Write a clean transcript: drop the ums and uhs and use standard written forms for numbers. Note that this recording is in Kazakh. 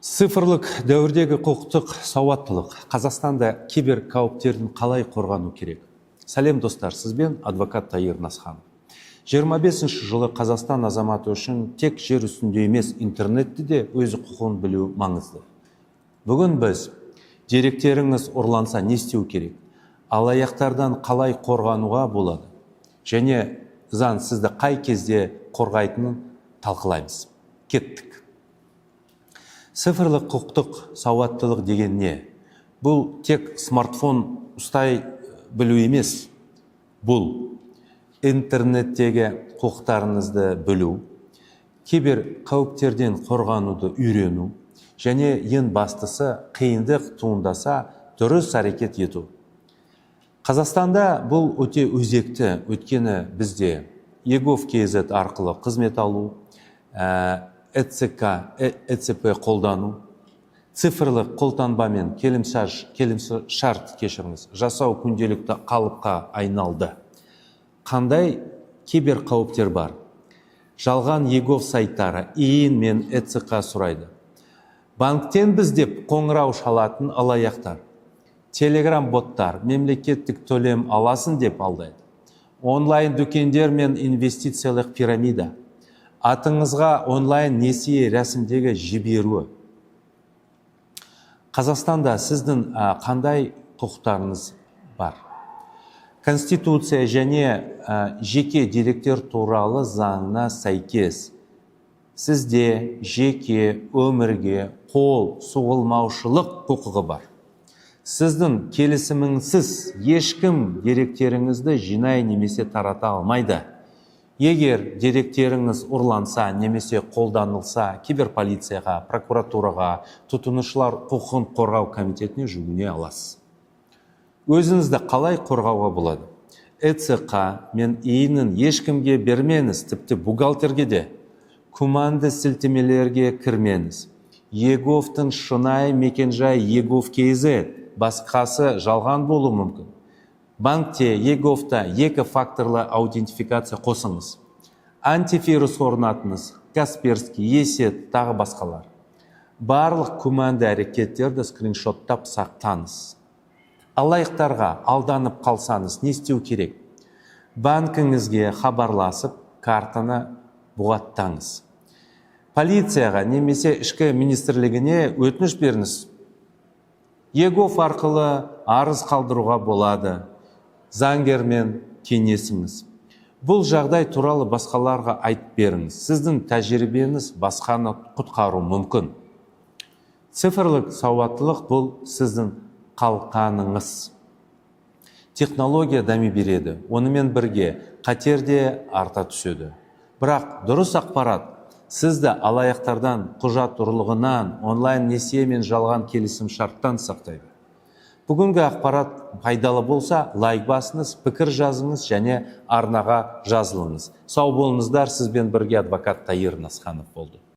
Цифрлық дәуірдегі құқықтық сауаттылық Қазақстанда кибер қауіптерден қалай қорғану керек? Сәлем достар, сізбен адвокат Тайыр Насханов. 25 жылы Қазақстан азаматы үшін тек жер үстінде емес, интернетте де өзі құқығын білу маңызды. Бүгін біз деректеріңіз ұрланса не істеу керек? Алаяқтардан қалай қорғануға болады? Және заң сізді қай кезде қорғайтынын талқылаймыз. Кеттік. Цифрлық құқықтық сауаттылық деген не? Бұл тек смартфон ұстай білу емес. Бұл интернеттегі құқықтарыңызды білу, кибер қауіптерден қорғануды үйрену, және ең бастысы қиындық туындаса дұрыс әрекет ету. Қазақстанда бұл өте өзекті, өйткені бізде егов.kz арқылы қызмет алу, ЭЦП қолдану, цифрлық қолтаңбамен келісімшарт жасау күнделікті қалыпқа айналды. Қандай кибер қауіптер бар? Жалған егов сайттары ИИН мен ЭЦК сұрайды. Банктен біз деп қоңырау шалатын алаяқтар. Телеграм боттар мемлекеттік төлем аласын деп алдайды. Онлайн дүкендер мен инвестициялық пирамида. Атыңызға онлайн несие рәсімдегі жіберуі. Қазақстанда сіздің қандай құқықтарыңыз бар? Конституция және жеке деректер туралы заңына сәйкес сізде жеке өмірге қол сұғылмаушылық құқығы бар. Сіздің келісіміңсіз ешкім деректеріңізді жинай немесе тарата алмайды. Егер деректеріңіз ұрланса немесе қолданылса, киберполицияға, прокуратураға, тұтынушылар құқығын қорғау комитетіне жүгіне аласыз. Өзіңізді қалай қорғауға болады? ЭЦК мен ИИН-ін ешкімге бермеңіз, тіпті бухгалтерге де. Күмәнді сілтемелерге кірмеңіз. Еговтың шынайы мекенжайы егов.kz, басқасы жалған болуы мүмкін. Банкте, еговта екі факторлы аутентификация қосыңыз. Антивирус орнатыңыз, Касперский, есет, тағы басқалар. Барлық күмәнді әрекеттерді скриншоттап сақтаңыз. Алаяқтарға алданып қалсаңыз не істеу керек? Банкіңізге хабарласып, картаны бұғаттаңыз. Полицияға немесе ішкі министрлігіне өтініш беріңіз. Егов арқылы арыз қалдыруға болады. Заңгермен кеңесіңіз. Бұл жағдай туралы басқаларға айтып беріңіз. Сіздің тәжірибеңіз басқаны құтқару мүмкін. Цифрлық сауаттылық бұл сіздің қалқаныңыз. Технология дами береді. Онымен бірге қатер де арта түседі. Бірақ дұрыс ақпарат сізді алаяқтардан, құжат ұрлығынан, онлайн несие мен жалған келісім шарттан сақтайды. Бүгінгі ақпарат пайдалы болса, лайк басыңыз, пікір жазыңыз және арнаға жазылыңыз. Сау болыңыздар, сізбен бірге адвокат Тайыр Насханов болды.